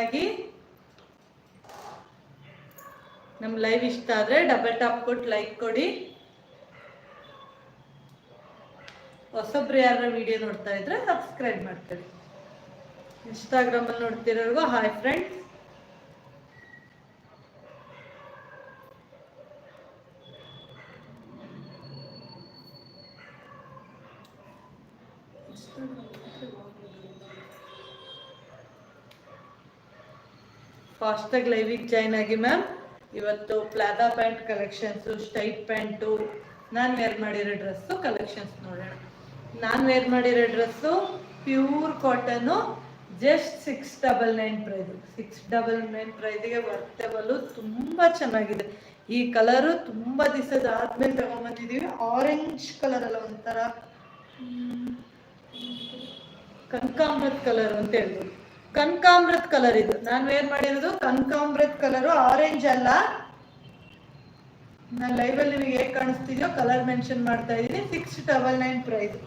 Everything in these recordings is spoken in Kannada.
ಆಗಿ ನಮ್ಮ ಲೈವ್ ಇಷ್ಟ ಆದರೆ ಡಬಲ್ ಟಾಪ್ ಕೊಟ್ಟು ಲೈಕ್ ಕೊಡಿ. ಹೊಸಬ್ರು ಯಾರ ವಿಡಿಯೋ ನೋಡ್ತಾ ಇದ್ರೆ ಸಬ್ಸ್ಕ್ರೈಬ್ ಮಾಡ್ಕೊಳ್ಳಿ. ಇನ್ಸ್ಟಾಗ್ರಾಮಲ್ಲಿ ನೋಡ್ತಿರೋರ್ಗು ಹಾಯ್ ಫ್ರೆಂಡ್ಸ್. ಫಾಸ್ಟಾಗಿ ಲೈವಿಗೆ ಜಾಯ್ನ್ ಆಗಿ ಮ್ಯಾಮ್. ಇವತ್ತು plaza pant collections, straight pant, ನಾನು ವೇರ್ ಮಾಡಿರೋ ಡ್ರೆಸ್ಸು ಕಲೆಕ್ಷನ್ಸ್ ನೋಡೋಣ. ನಾನು ವೇರ್ ಮಾಡಿರೋ dress pure cotton, just 699 price. 699 ಪ್ರೈಸಿಗೆ ವರ್ತೇಬಲ್ಲು, ತುಂಬ ಚೆನ್ನಾಗಿದೆ. ಈ ಕಲರು ತುಂಬ ದಿವಸದ ಆದ್ಮೇಲೆ ತಗೊಂಡ್ಬಂದಿದ್ದೀವಿ. ಆರೆಂಜ್ ಕಲರ್ ಅಲ್ಲ, ಒಂಥರ ಕನಕಾಂಬರದ ಕಲರ್ ಅಂತ ಹೇಳ್ಬೋದು. ಕನಕಾಂಬರದ ಕಲರ್ ಇದು. ನಾನು ವೇರ್ ಮಾಡಿರೋದು ಕನಕಾಂಬರದ ಕಲರು, ಆರೆಂಜ್ ಅಲ್ಲ. ನಾನು ಲೈವಲ್ಲಿ ನಿಮಗೆ ಹೇಗೆ ಕಾಣಿಸ್ತಿದೆಯೋ ಕಲರ್ ಮೆನ್ಷನ್ ಮಾಡ್ತಾ ಇದ್ದೀನಿ. 699 price.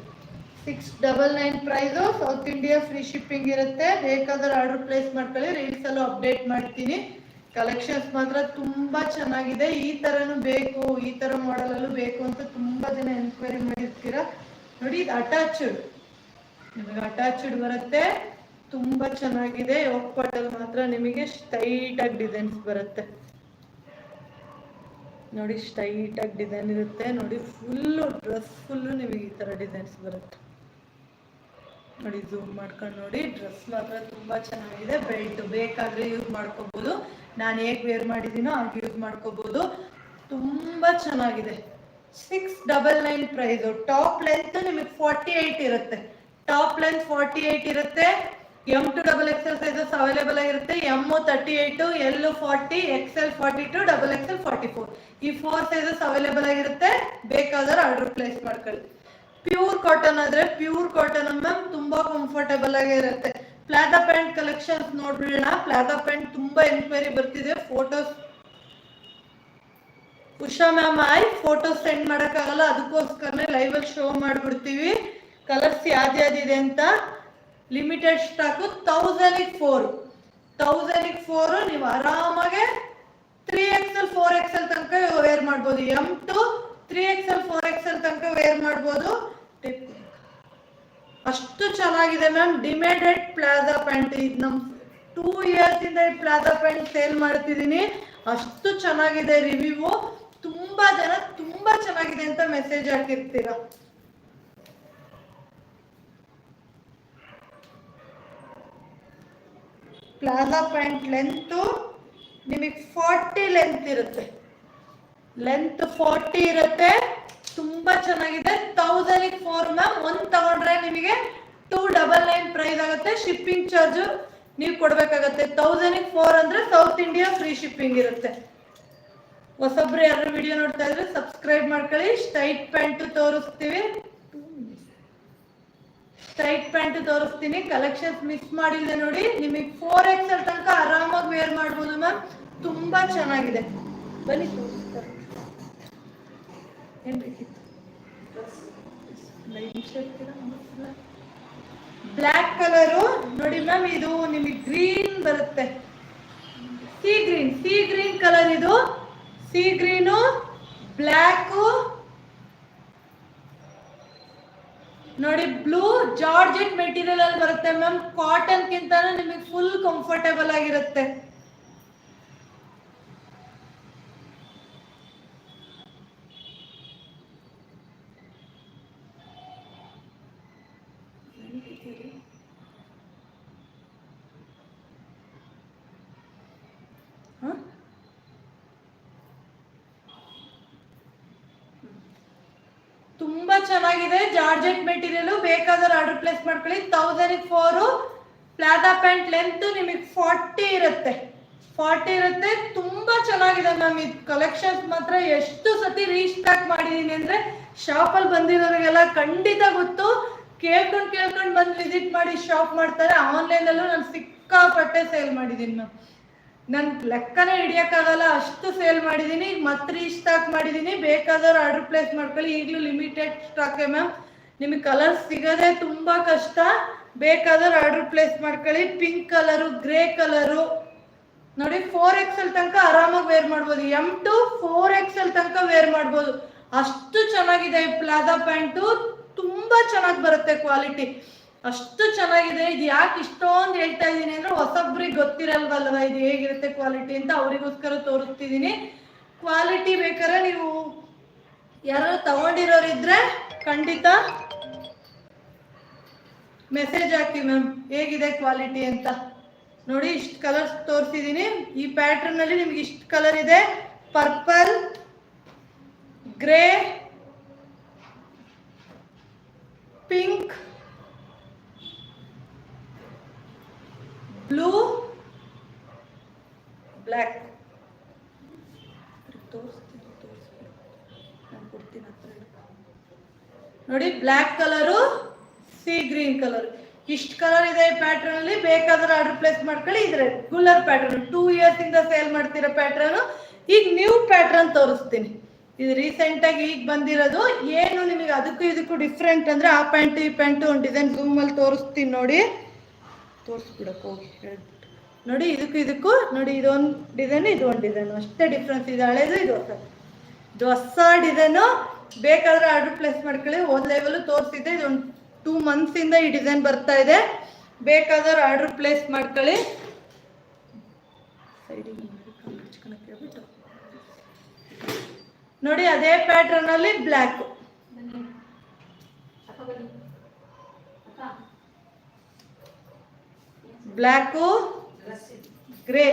699 price. South India free shipping ಇರುತ್ತೆ. ಬೇಕಾದ್ರೆ ಆರ್ಡರ್ ಪ್ಲೇಸ್ ಮಾಡ್ಕೊಳ್ಳಿ. ರೀಲ್ಸಲ್ಲೂ ಅಪ್ಡೇಟ್ ಮಾಡ್ತೀನಿ. ಕಲೆಕ್ಷನ್ಸ್ ಮಾತ್ರ ತುಂಬ ಚೆನ್ನಾಗಿದೆ. ಈ ಥರನೂ ಬೇಕು, ಈ ಥರ ಮಾಡಲಲ್ಲೂ ಬೇಕು ಅಂತ ತುಂಬ ಜನ ಎನ್ಕ್ವೈರಿ ಮಾಡಿರ್ತೀರ. ನೋಡಿ, ಇದು ಅಟ್ಯಾಚ್ಡ್, ನಿಮಗೆ ಅಟ್ಯಾಚ್ಡ್ ಬರುತ್ತೆ. ತುಂಬ ಚೆನ್ನಾಗಿದೆ. ಯೋಗ್ ಪಾಟಲ್ಲಿ ಮಾತ್ರ ನಿಮಗೆ ಸ್ಟ್ರೈಟಾಗಿ ಡಿಸೈನ್ಸ್ ಬರುತ್ತೆ. ನೋಡಿ, ಸ್ಟ್ರೈಟಾಗಿ ಡಿಸೈನ್ ಇರುತ್ತೆ. ನೋಡಿ, ಫುಲ್ಲು ಡ್ರೆಸ್ ಫುಲ್ಲು ನಿಮಗೆ ಈ ಥರ ಡಿಸೈನ್ಸ್ ಬರುತ್ತೆ. ನೋಡಿ, ಝೂಮ್ ಮಾಡ್ಕೊಂಡು ನೋಡಿ. ಡ್ರೆಸ್ ಮಾತ್ರ ತುಂಬ ಚೆನ್ನಾಗಿದೆ. ಬೆಲ್ಟ್ ಬೇಕಾದರೆ ಯೂಸ್ ಮಾಡ್ಕೋಬೋದು. ನಾನು ಹೇಗೆ ವೇರ್ ಮಾಡಿದ್ದೀನೋ ಹಾಗೆ ಯೂಸ್ ಮಾಡ್ಕೋಬೋದು. ತುಂಬ ಚೆನ್ನಾಗಿದೆ. 699 ಪ್ರೈಸು. ಟಾಪ್ ಲೆಂತ್ ನಿಮಗೆ 48 ಇರುತ್ತೆ. ಟಾಪ್ ಲೆಂತ್ 48 ಇರುತ್ತೆ. M2 XXL ಸೈಜಸ್ ಅವೈಲೇಬಲ್ ಆಗಿರುತ್ತೆ. M 38, L 40, XL 42, XXL 44. ಈ 4 ಸೈಜಸ್ ಅವೈಲೇಬಲ್ ಆಗಿರುತ್ತೆ. ಬೇಕಾದ್ರೆ ಆರ್ಡರ್ ಪ್ಲೇಸ್ ಮಾಡ್ಕೊಳ್ಳಿ. ಪ್ಯೂರ್ ಕಾಟನ್ ಆದರೆ ಪ್ಯೂರ್ ಕಾಟನ್ ಮ್ಯಾಮ್, ತುಂಬ ಕಂಫರ್ಟೇಬಲ್ ಆಗಿರುತ್ತೆ. ಪ್ಲಾಜಾ ಪ್ಯಾಂಟ್ ಕಲೆಕ್ಷನ್ಸ್ ನೋಡ್ಬಿಡೋಣ. ಪ್ಲಾಜಾ ಪ್ಯಾಂಟ್ ತುಂಬ ಎನ್ಕ್ವೈರಿ ಬರ್ತಿದೆ. Photos Usha ma'am photos send ಮಾಡೋಕ್ಕಾಗಲ್ಲ, ಅದಕ್ಕೋಸ್ಕರನೇ ಲೈವಲ್ಲಿ ಶೋ ಮಾಡಿಬಿಡ್ತೀವಿ ಕಲರ್ಸ್ ಯಾವ್ದಿದೆ ಅಂತ. Limited stock. 1000 ನೀವು ಆರಾಮಾಗೆ 3XL 4XL ತನಕ ವೇರ್ ಮಾಡ್ಬೋದು. M2 3XL 4XL ತನಕ ವೇರ್ ಮಾಡ್ಬೋದು. ಅಷ್ಟು ಚೆನ್ನಾಗಿದೆ ಮ್ಯಾಮ್. Demanded plaza pant. ಇದು ನಮ್ಮ 2 ಇಯರ್ಸಿಂದ ಈ ಪ್ಲಾಜಾ ಪ್ಯಾಂಟ್ ಸೇಲ್ ಮಾಡ್ತಿದ್ದೀನಿ. ಅಷ್ಟು ಚೆನ್ನಾಗಿದೆ. ರಿವ್ಯೂ ತುಂಬ ಜನ ತುಂಬ ಚೆನ್ನಾಗಿದೆ ಅಂತ ಮೆಸೇಜ್ ಹಾಕಿರ್ತೀರ. ಪ್ಲಾಜಾ ಪ್ಯಾಂಟ್ ಲೆಂತು ನಿಮಗೆ 40 ಲೆಂತ್ ಇರುತ್ತೆ. ಲೆಂತ್ 40 ಇರುತ್ತೆ. ತುಂಬ ಚೆನ್ನಾಗಿದೆ. 1004 ಮ್ಯಾಮ್. ಒಂದು ತಗೊಂಡ್ರೆ ನಿಮಗೆ 299 ಪ್ರೈಸ್ ಆಗುತ್ತೆ. ಶಿಪ್ಪಿಂಗ್ ಚಾರ್ಜು ನೀವು ಕೊಡಬೇಕಾಗತ್ತೆ. 1004 ಅಂದರೆ ಸೌತ್ ಇಂಡಿಯಾ ಫ್ರೀ ಶಿಪ್ಪಿಂಗ್ ಇರುತ್ತೆ. ಹೊಸಬ್ರು ಯಾರು ವಿಡಿಯೋ ನೋಡ್ತಾ ಇದ್ರೆ ಸಬ್ಸ್ಕ್ರೈಬ್ ಮಾಡ್ಕೊಳ್ಳಿ. ಸ್ಟ್ರೈಟ್ ಪ್ಯಾಂಟು ತೋರಿಸ್ತೀವಿ. ಸ್ಟ್ರೈಟ್ ಪ್ಯಾಂಟ್ ತೋರಿಸ್ತೀನಿ. ಕಲೆಕ್ಷನ್ಸ್ ಮಿಸ್ ಮಾಡಿಲ್ಲ ನೋಡಿ. ನಿಮಗೆ 4XL ತನಕ ಆರಾಮಾಗಿ ವೇರ್ ಮಾಡ್ಬೋದು ಮ್ಯಾಮ್. ತುಂಬ ಚೆನ್ನಾಗಿದೆ. ಬನ್ನಿ ತೋರಿಸ್ತಾರೆ. ಏನು ಬೇಕಿತ್ತು? ಬ್ಲ್ಯಾಕ್ ಕಲರು ನೋಡಿ ಮ್ಯಾಮ್. ಇದು ನಿಮಗೆ ಗ್ರೀನ್ ಬರುತ್ತೆ. C green colour. ಇದು ಸಿ ಗ್ರೀನು, ಬ್ಲ್ಯಾಕು, ನೋಡಿ ಬ್ಲೂ. ಜಾರ್ಜೆಟ್ ಮೆಟೀರಿಯಲ್ ಅಲ್ಲಿ ಬರುತ್ತೆ ಮ್ಯಾಮ್. ಕಾಟನ್ ಗಿಂತ ನಿಮಗೆ ಫುಲ್ ಕಂಫರ್ಟೇಬಲ್ ಆಗಿರುತ್ತೆ. ತುಂಬಾ ಚೆನ್ನಾಗಿದೆ. Georgette material. ಬೇಕಾದ್ರೆ ಆರ್ಡರ್ ಪ್ಲೇಸ್ ಮಾಡ್ಕೊಳ್ಳಿ. 1004 ಪ್ಲಾಜಾ ಪ್ಯಾಂಟ್ ಲೆಂತ್ ನಿಮಗೆ 40 ಇರುತ್ತೆ. 40 ಇರುತ್ತೆ. ತುಂಬಾ ಚೆನ್ನಾಗಿದೆ ಮ್ಯಾಮ್. ಇದು ಕಲೆಕ್ಷನ್ಸ್ ಮಾತ್ರ ಎಷ್ಟು ಸತಿ ರೀಸ್ಟಾಕ್ ಮಾಡಿದೀನಿ ಅಂದ್ರೆ ಶಾಪಲ್ಲಿ ಬಂದಿರೋರಿಗೆಲ್ಲ ಖಂಡಿತ ಗೊತ್ತು. ಕೇಳ್ಕೊಂಡು ಬಂದು ವಿಸಿಟ್ ಮಾಡಿ ಶಾಪ್ ಮಾಡ್ತಾರೆ. ಆನ್ಲೈನಲ್ಲೂ ನಾನು ಸಿಕ್ಕಾಪಟ್ಟೆ ಸೇಲ್ ಮಾಡಿದ್ದೀನಿ ಮ್ಯಾಮ್. ನನ್ನ ಲೆಕ್ಕನೇ ಹಿಡಿಯೋಕ್ಕಾಗಲ್ಲ, ಅಷ್ಟು ಸೇಲ್ ಮಾಡಿದ್ದೀನಿ. ಮತ್ತೆ ರೀಸ್ಟಾಕ್ ಮಾಡಿದ್ದೀನಿ. ಬೇಕಾದವ್ರು ಆರ್ಡರ್ ಪ್ಲೇಸ್ ಮಾಡ್ಕೊಳ್ಳಿ. ಈಗಲೂ ಲಿಮಿಟೆಡ್ ಸ್ಟಾಕೆ ಮ್ಯಾಮ್. ನಿಮಗೆ ಕಲರ್ಸ್ ಸಿಗೋದೇ ತುಂಬ ಕಷ್ಟ. ಬೇಕಾದ್ರೆ ಆರ್ಡರ್ ಪ್ಲೇಸ್ ಮಾಡ್ಕೊಳ್ಳಿ. ಪಿಂಕ್ ಕಲರು, ಗ್ರೇ ಕಲರು ನೋಡಿ. 4XL ತನಕ ಆರಾಮಾಗಿ ವೇರ್ ಮಾಡ್ಬೋದು. M to 4XL ತನಕ ವೇರ್ ಮಾಡ್ಬೋದು. ಅಷ್ಟು ಚೆನ್ನಾಗಿದೆ ಈ ಪ್ಲಾಜಾ ಪ್ಯಾಂಟು. ತುಂಬಾ ಚೆನ್ನಾಗಿ ಬರುತ್ತೆ ಕ್ವಾಲಿಟಿ, ಅಷ್ಟು ಚೆನ್ನಾಗಿದೆ. ಇದು ಯಾಕೆ ಇಷ್ಟೊಂದು ಹೇಳ್ತಾ ಇದ್ದೀನಿ ಅಂದ್ರೆ ಹೊಸಬ್ರಿಗೆ ಗೊತ್ತಿರಲ್ವಲ್ವ ಇದು ಹೇಗಿರುತ್ತೆ ಕ್ವಾಲಿಟಿ ಅಂತ, ಅವರಿಗೋಸ್ಕರ ತೋರಿಸ್ತಿದ್ದೀನಿ. ಕ್ವಾಲಿಟಿ ಬೇಕಾದ್ರೆ ನೀವು ಯಾರು ತಗೊಂಡಿರೋರಿದ್ರೆ ಖಂಡಿತ ಮೆಸೇಜ್ ಹಾಕಿ ಮ್ಯಾಮ್ ಹೇಗಿದೆ ಕ್ವಾಲಿಟಿ ಅಂತ. ನೋಡಿ ಇಷ್ಟು ಕಲರ್ಸ್ ತೋರಿಸಿದ್ದೀನಿ. ಈ ಪ್ಯಾಟರ್ನ್ ಅಲ್ಲಿ ನಿಮ್ಗೆ ಇಷ್ಟು ಕಲರ್ ಇದೆ: purple, grey, pink, blue, black. ನೋಡಿ black colour, sea green colour, ಇಷ್ಟು ಕಲರ್ ಇದೆ ಈ ಪ್ಯಾಟರ್ನ್ ಅಲ್ಲಿ. ಬೇಕಾದ್ರೆ ಆರ್ಡರ್ ಪ್ಲೇಸ್ ಮಾಡ್ಕೊಳ್ಳಿ. ಇದು ರೆಗ್ಯುಲರ್ ಪ್ಯಾಟರ್ನ್, 2 years ಇಂದ ಸೇಲ್ ಮಾಡ್ತಿರೋ ಪ್ಯಾಟರ್ನ್. ಈಗ ನ್ಯೂ ಪ್ಯಾಟರ್ನ್ ತೋರಿಸ್ತೀನಿ. ಇದು ರೀಸೆಂಟ್ ಆಗಿ ಈಗ ಬಂದಿರೋದು. ಏನು ನಿಮಗೆ ಅದಕ್ಕೂ ಇದಕ್ಕೂ ಡಿಫ್ರೆಂಟ್ ಅಂದ್ರೆ ಆ ಪ್ಯಾಂಟು ಈ ಪ್ಯಾಂಟು ಒಂದು ಡಿಸೈನ್ ಝೂಮ್ ಅಲ್ಲಿ ತೋರಿಸ್ತೀನಿ ನೋಡಿ. ತೋರಿಸ್ಬಿಡಕ್ಕೆ ಹೋಗಿ ಹೇಳ್ಬಿಟ್ಟು ನೋಡಿ. ಇದಕ್ಕೂ ನೋಡಿ, ಇದೊಂದು ಡಿಸೈನ್, ಇದು ಒಂದು ಡಿಸೈನ್, ಅಷ್ಟೇ ಡಿಫ್ರೆನ್ಸ್ ಇದೆ. ಹಳೇದು ಇದು ಹೊಸ ಡಿಸೈನು. ಬೇಕಾದ್ರೆ ಆರ್ಡರ್ ಪ್ಲೇಸ್ ಮಾಡ್ಕೊಳ್ಳಿ. ಹೋದ ಲೆವೆಲ್ ತೋರಿಸಿದ್ದೆ, ಇದೊಂದು 2 months ಇಂದ ಈ ಡಿಸೈನ್ ಬರ್ತಾ ಇದೆ. ಬೇಕಾದ್ರೆ ಆರ್ಡರ್ ಪ್ಲೇಸ್ ಮಾಡ್ಕೊಳ್ಳಿ. ನೋಡಿ ಅದೇ ಪ್ಯಾಟರ್ನ್ ಅಲ್ಲಿ black, black, grey,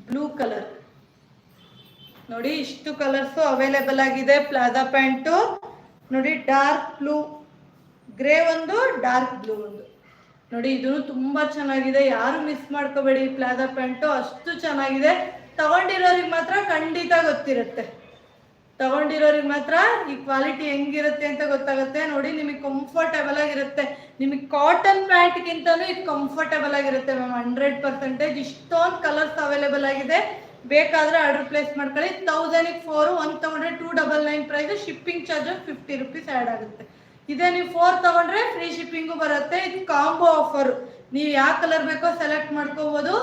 blue colour. ನೋಡಿ ಇಷ್ಟು ಕಲರ್ಸ್ ಅವೈಲೇಬಲ್ ಆಗಿದೆ ಪ್ಲಾಜಾ ಪ್ಯಾಂಟು. ನೋಡಿ ಡಾರ್ಕ್ ಬ್ಲೂ, ಗ್ರೇ ಒಂದು, ಡಾರ್ಕ್ ಬ್ಲೂ ಒಂದು. ನೋಡಿ ಇದು ತುಂಬಾ ಚೆನ್ನಾಗಿದೆ, ಯಾರು ಮಿಸ್ ಮಾಡ್ಕೋಬೇಡಿ. ಪ್ಲಾಜಾ ಪ್ಯಾಂಟು ಅಷ್ಟು ಚೆನ್ನಾಗಿದೆ. ತಗೊಂಡಿರೋರಿಗೆ ಮಾತ್ರ ಖಂಡಿತ ಗೊತ್ತಿರುತ್ತೆ. ತಗೊಂಡಿರೋರಿಗೆ ಮಾತ್ರ ಈ ಕ್ವಾಲಿಟಿ ಹೆಂಗಿರುತ್ತೆ ಅಂತ ಗೊತ್ತಾಗುತ್ತೆ. ನೋಡಿ ನಿಮಗೆ ಕಂಫರ್ಟಬಲ್ ಆಗಿರುತ್ತೆ. ನಿಮಗೆ ಕಾಟನ್ ಪ್ಯಾಂಟ್ಗಿಂತನೂ ಇದು ಕಂಫರ್ಟಬಲ್ ಆಗಿರುತ್ತೆ ಮ್ಯಾಮ್, 100%. ಇಷ್ಟೊಂದು ಕಲರ್ಸ್ ಅವೈಲೇಬಲ್ ಆಗಿದೆ. ಬೇಕಾದ್ರೆ ಆರ್ಡರ್ ಪ್ಲೇಸ್ ಮಾಡ್ಕೊಳ್ಳಿ. 1000ಗೆ 4, 1 ತಗೊಂಡ್ರೆ 299 price. Shipping charges 50 rupees add ಆಗುತ್ತೆ. ಇದೇ ನೀವು 4 ತಗೊಂಡ್ರೆ ಫ್ರೀ ಶಿಪ್ಪಿಂಗು ಬರುತ್ತೆ. ಇದು ಕಾಂಬೋ ಆಫರ್, ನೀವು ಯಾವ ಕಲರ್ ಬೇಕೋ ಸೆಲೆಕ್ಟ್ ಮಾಡ್ಕೋಬಹುದು.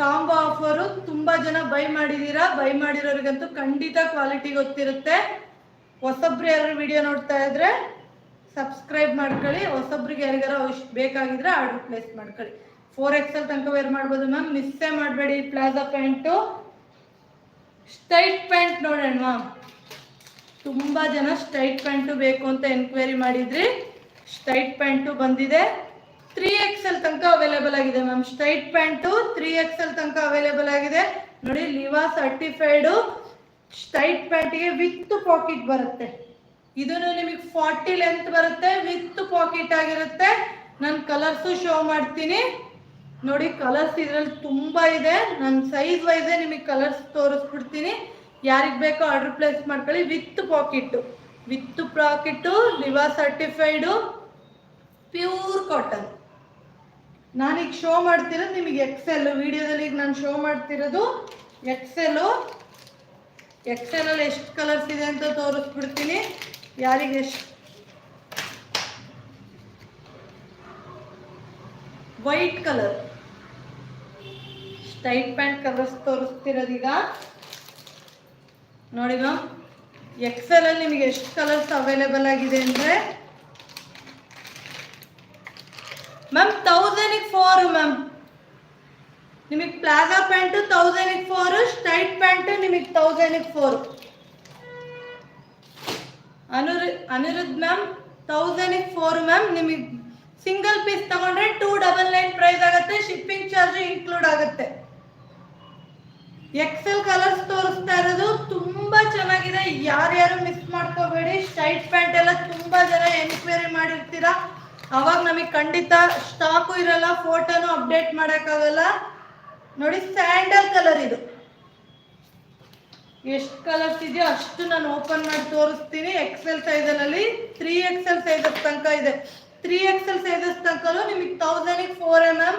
Combo offer. ತುಂಬಾ ಜನ ಬೈ ಮಾಡಿದೀರಾ. ಬೈ ಮಾಡಿರೋರಿಗಂತೂ ಖಂಡಿತ ಕ್ವಾಲಿಟಿ ಗೊತ್ತಿರುತ್ತೆ. ಹೊಸಬ್ರು ಯಾರು ವಿಡಿಯೋ ನೋಡ್ತಾ ಇದ್ರೆ ಸಬ್ಸ್ಕ್ರೈಬ್ ಮಾಡ್ಕೊಳ್ಳಿ. ಹೊಸಬ್ರಿಗೆ ಯಾರಿಗಾರ ಬೇಕಾಗಿದ್ರೆ ಆರ್ಡರ್ ಪ್ಲೇಸ್ ಮಾಡ್ಕೊಳ್ಳಿ. 4XL ತನಕ ವೇರ್ ಮಾಡ್ಬೋದು ಮ್ಯಾಮ್, ಮಿಸ್ಸೇ ಮಾಡಬೇಡಿ. ಪ್ಲಾಜಾ ಪ್ಯಾಂಟು ಸ್ಟ್ರೈಟ್ ಪ್ಯಾಂಟ್ ನೋಡೋಣ ಮ್ಯಾಮ್. ತುಂಬಾ ಜನ ಸ್ಟ್ರೈಟ್ ಪ್ಯಾಂಟು ಬೇಕು ಅಂತ ಎನ್ಕ್ವೈರಿ ಮಾಡಿದ್ರಿ. ಸ್ಟ್ರೈಟ್ ಪ್ಯಾಂಟು ಬಂದಿದೆ. 3XL ತನಕ ಅವೈಲೇಬಲ್ ಆಗಿದೆ ಮ್ಯಾಮ್. ಸ್ಟ್ರೈಟ್ ಪ್ಯಾಂಟು 3XL ತನಕ ಅವೈಲೇಬಲ್ ಆಗಿದೆ. ನೋಡಿ ಲಿವಾ ಸರ್ಟಿಫೈಡು ಸ್ಟ್ರೈಟ್ ಪ್ಯಾಂಟಿಗೆ ವಿತ್ ಪಾಕೆಟ್ ಬರುತ್ತೆ. ಇದನ್ನು ನಿಮಗೆ 40 ಲೆಂತ್ ಬರುತ್ತೆ, ವಿತ್ ಪಾಕೆಟ್ ಆಗಿರುತ್ತೆ. ನಾನು ಕಲರ್ಸು ಶೋ ಮಾಡ್ತೀನಿ ನೋಡಿ. ಕಲರ್ಸ್ ಇದರಲ್ಲಿ ತುಂಬಾ ಇದೆ. ನಾನು ಸೈಜ್ ವೈಸೇ ನಿಮಗೆ ಕಲರ್ಸ್ ತೋರಿಸ್ಬಿಡ್ತೀನಿ. ಯಾರಿಗೆ ಬೇಕೋ ಆರ್ಡರ್ ಪ್ಲೇಸ್ ಮಾಡ್ಕೊಳ್ಳಿ. With pocket, ಲಿವಾ certified, pure cotton. ನಾನೀಗ ಶೋ ಮಾಡ್ತಿರೋದು ನಿಮಗೆ XL. ವಿಡಿಯೋದಲ್ಲಿ ಈಗ ನಾನು ಶೋ ಮಾಡ್ತಿರೋದು XL ಅಲ್ಲಿ ಎಷ್ಟು ಕಲರ್ಸ್ ಇದೆ ಅಂತ ತೋರಿಸ್ಬಿಡ್ತೀನಿ. ಯಾರಿಗೆ ಎಷ್ಟು. White colour straight pant colours ತೋರಿಸ್ತಿರೋದೀಗ ನೋಡಿ ಮ್ಯಾಮ್. XL ಅಲ್ಲಿ ನಿಮಗೆ ಎಷ್ಟು ಕಲರ್ಸ್ ಅವೈಲೇಬಲ್ ಆಗಿದೆ ಅಂದರೆ ಮ್ಯಾಮ್ 1000ಗೆ 4 ಮ್ಯಾಮ್. ನಿಮಗೆ ಪ್ಲಾಜಾ ಪ್ಯಾಂಟು 1000ಗೆ 4, ಸ್ಟ್ರೈಟ್ ಪ್ಯಾಂಟು ನಿಮಗೆ 1000ಗೆ 4. ಅನಿರುದ್ಧ್ ಮ್ಯಾಮ್ 1000ಗೆ 4 ಮ್ಯಾಮ್. ನಿಮಗೆ ಸಿಂಗಲ್ ಪೀಸ್ ತಗೊಂಡ್ರೆ 299 ಪ್ರೈಸ್ ಆಗುತ್ತೆ. ಶಿಪ್ಪಿಂಗ್ ಚಾರ್ಜ್ ಇನ್ಕ್ಲೂಡ್ ಆಗುತ್ತೆ. XL ಕಲರ್ಸ್ ತೋರಿಸ್ತಾ ಇರೋದು ತುಂಬಾ ಚೆನ್ನಾಗಿದೆ. ಯಾರ್ಯಾರು ಮಿಸ್ ಮಾಡ್ಕೋಬೇಡಿ. ಸ್ಟ್ರೈಟ್ ಪ್ಯಾಂಟ್ ಎಲ್ಲ ತುಂಬಾ ಜನ ಎನ್ಕ್ವೈರಿ ಮಾಡಿರ್ತೀರಾ. ಅವಾಗ ನಮಗೆ ಖಂಡಿತ ಸ್ಟಾಕು ಇರಲ್ಲ, ಫೋಟೋನು ಅಪ್ಡೇಟ್ ಮಾಡೋಕ್ಕಾಗಲ್ಲ. ನೋಡಿ ಸ್ಯಾಂಡಲ್ ಕಲರ್. ಇದು ಎಷ್ಟು ಕಲರ್ಸ್ ಇದೆಯೋ ಅಷ್ಟು ನಾನು ಓಪನ್ ಮಾಡಿ ತೋರಿಸ್ತೀನಿ. XL ಸೈಜಲ್ಲಿ 3XL ಸೈಜಸ್ ತನಕ ಇದೆ. 3XL ಸೈಜಸ್ ತನಕನೂ ನಿಮಗೆ 1000ಗೆ 4 mm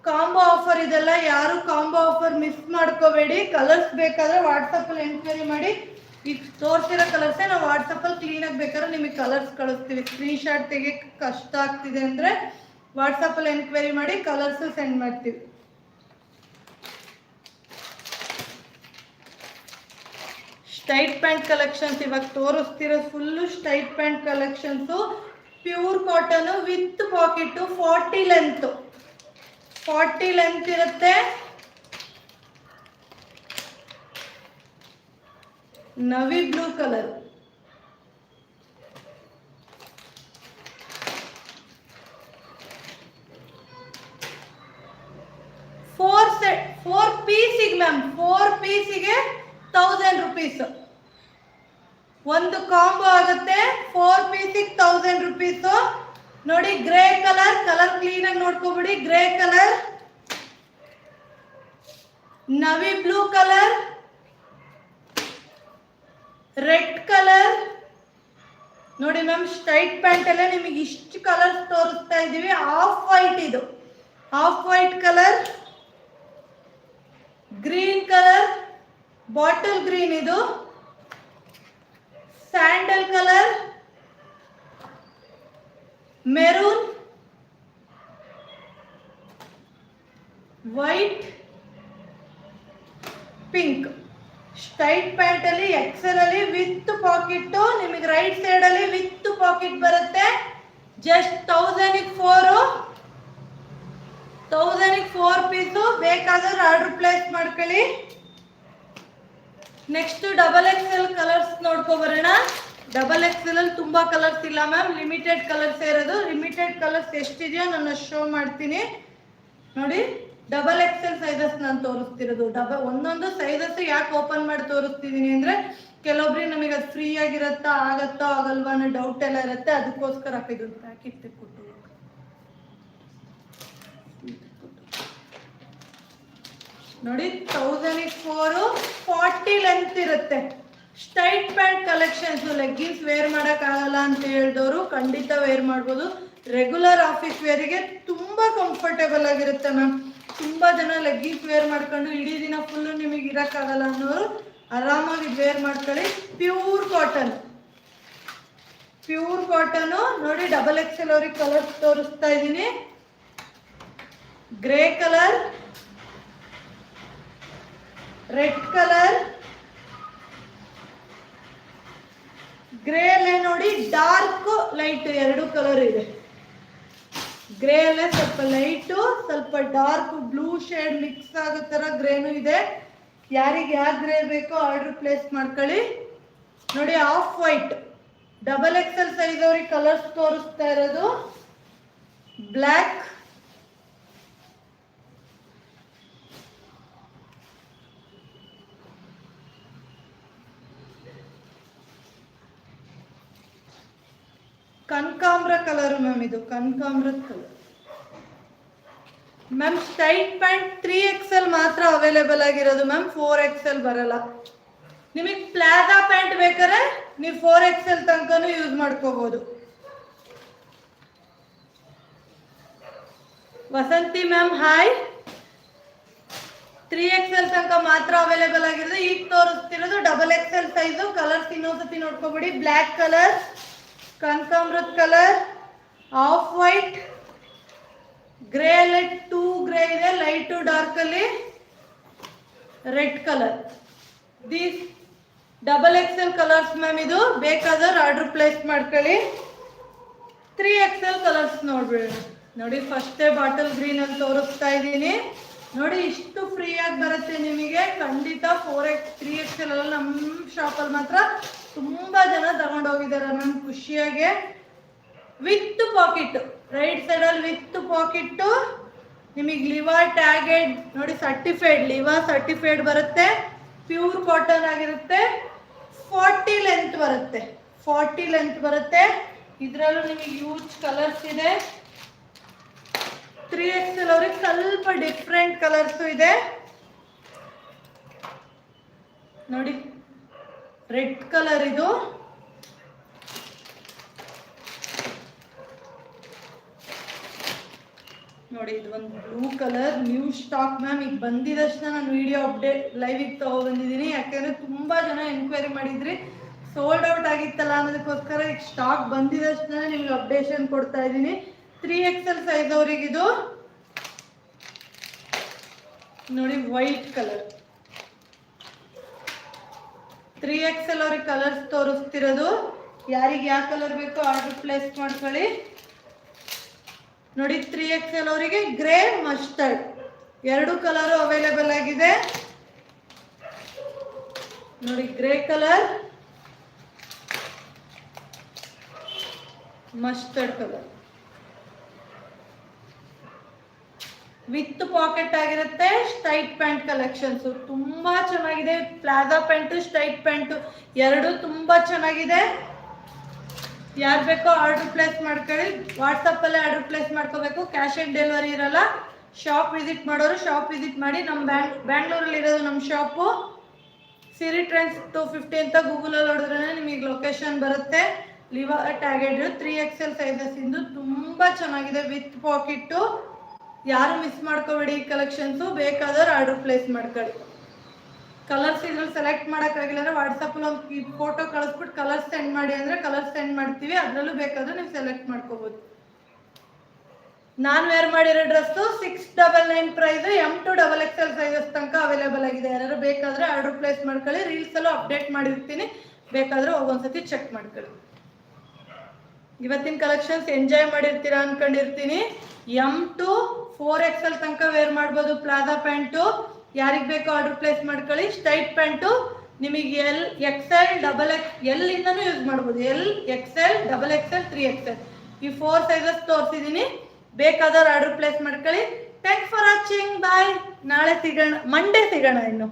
ಕಾಂಬೋ ಆಫರ್ ಇದೆಲ್ಲ. ಯಾರು ಕಾಂಬೋ ಆಫರ್ ಮಿಸ್ ಮಾಡ್ಕೋಬೇಡಿ. ಕಲರ್ಸ್ ಬೇಕಾದ್ರೆ ವಾಟ್ಸಪ್ಪಲ್ಲಿ ಎನ್ಕ್ವೈರಿ ಮಾಡಿ. ಈಗ ತೋರಿಸಿರೋ ಕಲರ್ಸೇ ನಾವು ವಾಟ್ಸಪ್ಪಲ್ಲಿ ಕ್ಲೀನಾಗಿ ಬೇಕಾದ್ರೆ ನಿಮಗೆ ಕಲರ್ಸ್ ಕಳಿಸ್ತೀವಿ. ಸ್ಕ್ರೀನ್ಶಾಟ್ ತೆಗಿಯಕ್ಕೆ ಕಷ್ಟ ಆಗ್ತಿದೆ ಅಂದರೆ ವಾಟ್ಸಪ್ಪಲ್ಲಿ ಎನ್ಕ್ವೈರಿ ಮಾಡಿ ಕಲರ್ಸು ಸೆಂಡ್ ಮಾಡ್ತೀವಿ. ಸ್ಟೈಟ್ ಪ್ಯಾಂಟ್ ಕಲೆಕ್ಷನ್ಸ್ ಇವಾಗ ತೋರಿಸ್ತಿರೋ full straight pant collections. Pure cotton with pocket, 40 length ಇರುತ್ತೆ. ನವಿ ಬ್ಲೂ ಕಲರ್, ಫೋರ್ ಪೀಸಿಗೆ ಮ್ಯಾಮ್ 4 ಪೀಸಿಗೆ 1000 rupees. ಒಂದು ಕಾಂಬೋ ಆಗುತ್ತೆ. 4 ಪೀಸಿಗೆ 1000 rupees. ನೋಡಿ ಗ್ರೇ ಕಲರ್ ಕ್ಲೀನಾಗಿ ನೋಡ್ಕೊಬಿಡಿ. Grey colour, navy blue colour, red colour. ನೋಡಿ ಮ್ಯಾಮ್ ಸ್ಟೈಟ್ ಪ್ಯಾಂಟ್ ಅಲ್ಲೇ ನಿಮಗೆ ಇಷ್ಟು ಕಲರ್ಸ್ ತೋರಿಸ್ತಾ ಇದ್ದೀವಿ. ಆಫ್ ವೈಟ್, ಇದು off white colour, green colour, bottle green, ಇದು sandal colour, maroon, white, pink. Straight pant ಅಲ್ಲಿ ಎಕ್ಸೆಲ್ ಅಲ್ಲಿ ವಿತ್ ಪಾಕೆಟ್, ನಿಮಗೆ ರೈಟ್ ಸೈಡ್ ಅಲ್ಲಿ ವಿತ್ ಪಾಕೆಟ್ ಬರುತ್ತೆ. ಜಸ್ಟ್ 1000ಗೆ 4 ಪೀಸು. ಬೇಕಾದ್ರೆ ಆರ್ಡರ್ ಪ್ಲೇಸ್ ಮಾಡ್ಕೊಳ್ಳಿ. ನೆಕ್ಸ್ಟ್ XXL ಕಲರ್ಸ್ ನೋಡ್ಕೊಬರೋಣ. XXL ಅಲ್ಲಿ ತುಂಬಾ ಕಲರ್ಸ್ ಇಲ್ಲ ಮ್ಯಾಮ್, ಲಿಮಿಟೆಡ್ ಕಲರ್ಸ್ ಇರೋದು. ಲಿಮಿಟೆಡ್ ಕಲರ್ಸ್ ಎಷ್ಟಿದೆಯೋ ನಾನು ಶೋ ಮಾಡ್ತೀನಿ ನೋಡಿ. XXL ಸೈಜಸ್ ನಾನು ತೋರಿಸ್ತಿರೋದು. ಒಂದೊಂದು ಸೈಜಸ್ ಯಾಕೆ ಓಪನ್ ಮಾಡಿ ತೋರಿಸ್ತಿದ್ದೀನಿ ಅಂದರೆ ಕೆಲವೊಬ್ರಿಗೆ ನಮಗೆ ಅದು ಫ್ರೀ ಆಗಿರುತ್ತಾ, ಆಗತ್ತೋ ಆಗಲ್ವಾ ಅನ್ನೋ ಡೌಟ್ ಎಲ್ಲ ಇರುತ್ತೆ. ಅದಕ್ಕೋಸ್ಕರ ಇದೊಂದು ಪ್ಯಾಕೆಟ್ ಕೊಟ್ಟು ನೋಡಿ. 1000ಗೆ 4, 40 ಲೆಂತ್ ಇರುತ್ತೆ. Straight pant collections. Leggings wear ಮಾಡೋಕ್ಕಾಗಲ್ಲ ಅಂತ ಹೇಳಿದವರು ಖಂಡಿತ ವೇರ್ ಮಾಡ್ಬೋದು. ರೆಗ್ಯುಲರ್ ಆಫೀಸ್ ವೇರಿಗೆ ತುಂಬ ಕಂಫರ್ಟೇಬಲ್ ಆಗಿರುತ್ತೆ ಮ್ಯಾಮ್. ತುಂಬ ಜನ ಲೆಗ್ಗಿನ್ಸ್ ವೇರ್ ಮಾಡ್ಕೊಂಡು ಇಡೀ ದಿನ ಫುಲ್ಲು ನಿಮಗೆ ಇರೋಕ್ಕಾಗಲ್ಲ ಅನ್ನೋರು ಆರಾಮಾಗಿ ವೇರ್ ಮಾಡ್ಕೊಳ್ಳಿ. ಪ್ಯೂರ್ ಕಾಟನು ನೋಡಿ. XXL ಅವ್ರಿಗೆ ಕಲರ್ಸ್ ತೋರಿಸ್ತಾ ಇದ್ದೀನಿ. Grey colour, red colour, grey ಅಲ್ಲೇ ನೋಡಿ ಡಾರ್ಕ್ ಲೈಟ್ 2 ಕಲರ್ ಇದೆ. ಗ್ರೇ ಅಲ್ಲೇ ಸ್ವಲ್ಪ ಲೈಟು, ಸ್ವಲ್ಪ ಡಾರ್ಕ್ ಬ್ಲೂ ಶೇಡ್ ಮಿಕ್ಸ್ ಆಗೋ ಥರ ಗ್ರೇನು ಇದೆ. ಯಾರಿಗೆ ಯಾವ ಗ್ರೇ ಬೇಕೋ ಆರ್ಡರ್ ಪ್ಲೇಸ್ ಮಾಡ್ಕೊಳ್ಳಿ. ನೋಡಿ ಆಫ್ ವೈಟ್. XXL ಸೈಜ್ ಅವ್ರಿಗೆ ಕಲರ್ಸ್ ತೋರಿಸ್ತಾ ಇರೋದು. ಬ್ಲ್ಯಾಕ್, ಕನಕಾಂಬ್ರ ಕಲರ್ ಮ್ಯಾಮ್, ಇದು ಕನಕಾಂಬ್ರದ colour ma'am. Straight pant 3XL ಮಾತ್ರ ಅವೈಲೇಬಲ್ ಆಗಿರೋದು ಮ್ಯಾಮ್, 4XL ಬರಲ್ಲ. ನಿಮಗೆ ಪ್ಲಾಜಾ ಪ್ಯಾಂಟ್ ಬೇಕಾದ್ರೆ ನೀವು 4XL ತನಕನೂ ಯೂಸ್ ಮಾಡ್ಕೋಬಹುದು. Vasanthi ma'am hi. 3XL ತನಕ ಮಾತ್ರ ಅವೈಲೇಬಲ್ ಆಗಿರೋದು. ಈಗ ತೋರಿಸ್ತಿರೋದು XXL ಸೈಜು. ಕಲರ್ಸ್ ಇನ್ನೊಂದ್ಸತಿ ನೋಡ್ಕೊಬಿಡಿ. ಬ್ಲ್ಯಾಕ್ ಕಲರ್, ಕನಕಾಂಬ್ರದ ಕಲರ್, ಆಫ್ ವೈಟ್, ಗ್ರೇ ಅಲ್ಲಿ 2 ಗ್ರೇ ಇದೆ, ಲೈಟು ಡಾರ್ಕ್ ಅಲ್ಲಿ red colour. These XXL colours ma'am. ಇದು ಬೇಕಾದ್ರೆ ಆರ್ಡರ್ ಪ್ಲೇಸ್ ಮಾಡ್ಕೊಳ್ಳಿ. 3XL ಕಲರ್ಸ್ ನೋಡ್ಬೇಡ ನೋಡಿ. ಫಸ್ಟೇ ಬಾಟಲ್ ಗ್ರೀನ್ ಅಲ್ಲಿ ತೋರಿಸ್ತಾ ಇದ್ದೀನಿ ನೋಡಿ. ಇಷ್ಟು ಫ್ರೀ ಆಗಿ ಬರುತ್ತೆ ನಿಮಗೆ ಖಂಡಿತ. 3XL ಅಲ್ಲಿ ನಮ್ಮ ಶಾಪಲ್ಲಿ ಮಾತ್ರ ತುಂಬಾ ಜನ ತಗೊಂಡೋಗಿದ್ದಾರೆ ಮ್ಯಾಮ್ ಖುಷಿಯಾಗೆ. ವಿತ್ ಪಾಕೆಟ್, ರೈಟ್ ಸೈಡ್ ಅಲ್ಲಿ ವಿತ್ ಪಾಕೆಟ್. ನಿಮಗೆ ಲಿವಾ ಟ್ಯಾಗೆಡ್ ನೋಡಿ, ಸರ್ಟಿಫೈಡ್ ಲಿವಾ ಸರ್ಟಿಫೈಡ್ ಬರುತ್ತೆ. ಪ್ಯೂರ್ ಕಾಟನ್ ಆಗಿರುತ್ತೆ. 40 ಲೆಂತ್ ಬರುತ್ತೆ. ಇದರಲ್ಲೂ ನಿಮಗೆ ಯೂಸ್ ಕಲರ್ಸ್ ಇದೆ. 3XL ಅವ್ರಿಗೆ ಸ್ವಲ್ಪ ಡಿಫ್ರೆಂಟ್ ಕಲರ್ಸು ಇದೆ ನೋಡಿ. ರೆಡ್ ಕಲರ್ ಇದು, ನೋಡಿ ಇದು ಒಂದು blue colour new stock ma'am. ಈಗ ಬಂದಿದಷ್ಟು ನಾನು ವಿಡಿಯೋ ಅಪ್ಡೇಟ್ ಲೈವಿಗೆ ತಗೊಬಂದಿದ್ದೀನಿ, ಯಾಕೆಂದರೆ ತುಂಬ ಜನ ಎನ್ಕ್ವೈರಿ ಮಾಡಿದ್ರಿ ಸೋಲ್ಡ್ ಔಟ್ ಆಗಿತ್ತಲ್ಲ ಅನ್ನೋದಕ್ಕೋಸ್ಕರ ಈಗ ಸ್ಟಾಕ್ ಬಂದಿದಷ್ಟು ನಿಮ್ಗೆ ಅಪ್ಡೇಷನ್ ಕೊಡ್ತಾ ಇದ್ದೀನಿ. 3XL ಸೈಜ್ ಅವರಿಗಿದು ನೋಡಿ ವೈಟ್ ಕಲರ್. 3XL ಅವ್ರಿಗೆ ಕಲರ್ಸ್ ತೋರಿಸ್ತಿರೋದು. ಯಾರಿಗೆ ಯಾವ ಕಲರ್ ಬೇಕೋ ಆರ್ಡರ್ ಪ್ಲೇಸ್ ಮಾಡ್ಕೊಳ್ಳಿ. ನೋಡಿ 3XL ಅವರಿಗೆ ಗ್ರೇ ಮಸ್ಟರ್ಡ್ ಎರಡು ಕಲರು ಅವೈಲೇಬಲ್ ಆಗಿದೆ. ನೋಡಿ grey colour, mustard colour with pocket ಆಗಿರುತ್ತೆ. ಸ್ಟೈಟ್ ಪ್ಯಾಂಟ್ ಕಲೆಕ್ಷನ್ಸ್ ತುಂಬಾ ಚೆನ್ನಾಗಿದೆ. ಪ್ಲಾಜಾ ಪ್ಯಾಂಟ್, ಸ್ಟೈಟ್ ಪ್ಯಾಂಟ್ ಎರಡು ತುಂಬಾ ಚೆನ್ನಾಗಿದೆ. ಯಾರು ಬೇಕೋ ಆರ್ಡರ್ ಪ್ಲೇಸ್ ಮಾಡ್ಕೊಳ್ಳಿ. ವಾಟ್ಸಪ್ಪಲ್ಲೇ ಆರ್ಡರ್ ಪ್ಲೇಸ್ ಮಾಡ್ಕೋಬೇಕು, ಕ್ಯಾಶ್ ಆನ್ ಡೆಲಿವರಿ ಇರಲ್ಲ. ಶಾಪ್ ವಿಸಿಟ್ ಮಾಡೋರು ಶಾಪ್ ವಿಸಿಟ್ ಮಾಡಿ. ನಮ್ಮ ಬ್ಯಾಂಗ್ಳೂರಲ್ಲಿ ಇರೋದು ನಮ್ಮ ಶಾಪು. ಸಿರಿ ಟ್ರೆಂಡ್ಸ್ 250 ಅಂತ ಗೂಗಲಲ್ಲಿ ಹೊಡೆದ್ರೆ ನಿಮಗೆ ಲೊಕೇಶನ್ ಬರುತ್ತೆ. ಲಿವಾ ಟ್ಯಾಗೆಡ್ 3XL ಸೈಜಸ್ ಇಂದು ತುಂಬ ಚೆನ್ನಾಗಿದೆ ವಿತ್ ಪಾಕೆಟ್ಟು. ಯಾರು ಮಿಸ್ ಮಾಡ್ಕೋಬೇಡಿ ಈ ಕಲೆಕ್ಷನ್ಸು. ಬೇಕಾದವ್ರು ಆರ್ಡರ್ ಪ್ಲೇಸ್ ಮಾಡ್ಕೊಳ್ಳಿ. ಕಲರ್ಸ್ ಇದ್ರಲ್ಲಿ ಸೆಲೆಕ್ಟ್ ಮಾಡೋಕ್ಕಾಗಿಲ್ಲ ಅಂದರೆ ವಾಟ್ಸಪ್ಪಲ್ಲಿ ಒಂದು ಫೋಟೋ ಕಳಿಸ್ಬಿಟ್ಟು ಕಲರ್ಸ್ ಸೆಂಡ್ ಮಾಡಿ ಅಂದರೆ ಕಲರ್ಸ್ ಸೆಂಡ್ ಮಾಡ್ತೀವಿ. ಅದರಲ್ಲೂ ಬೇಕಾದ್ರೆ ನೀವು ಸೆಲೆಕ್ಟ್ ಮಾಡ್ಕೋಬೋದು. ನಾನು ವೇರ್ ಮಾಡಿರೋ dress 699 price. M to XXL sizes ತನಕ ಅವೈಲೇಬಲ್ ಆಗಿದೆ. ಯಾರು ಬೇಕಾದರೆ ಆರ್ಡರ್ ಪ್ಲೇಸ್ ಮಾಡ್ಕೊಳ್ಳಿ. ರೀಲ್ಸಲ್ಲೂ ಅಪ್ಡೇಟ್ ಮಾಡಿರ್ತೀನಿ, ಬೇಕಾದರೆ ಹೋಗೊಂದ್ಸತಿ ಚೆಕ್ ಮಾಡ್ಕೊಳ್ಳಿ. ಇವತ್ತಿನ ಕಲೆಕ್ಷನ್ಸ್ ಎಂಜಾಯ್ ಮಾಡಿರ್ತೀರಾ ಅಂದ್ಕೊಂಡಿರ್ತೀನಿ. M to 4XL ತನಕ ವೇರ್ ಮಾಡ್ಬೋದು. ಪ್ಲಾಜಾ ಪ್ಯಾಂಟು ಯಾರಿಗೆ ಬೇಕೋ ಆರ್ಡರ್ ಪ್ಲೇಸ್ ಮಾಡ್ಕೊಳ್ಳಿ. ಸ್ಟೈಟ್ ಪ್ಯಾಂಟು ನಿಮಗೆ L, XL, XL ಇಂದನೂ ಯೂಸ್ ಮಾಡ್ಬೋದು. L, XL, XXL, 3XL ಈ 4 ಸೈಜಸ್ ತೋರಿಸಿದ್ದೀನಿ. ಬೇಕಾದವ್ರು ಆರ್ಡರ್ ಪ್ಲೇಸ್ ಮಾಡ್ಕೊಳ್ಳಿ. Thanks for watching. ಬಾಯ್. ನಾಳೆ ಸಿಗೋಣ, ಮಂಡೇ ಸಿಗೋಣ ಇನ್ನು.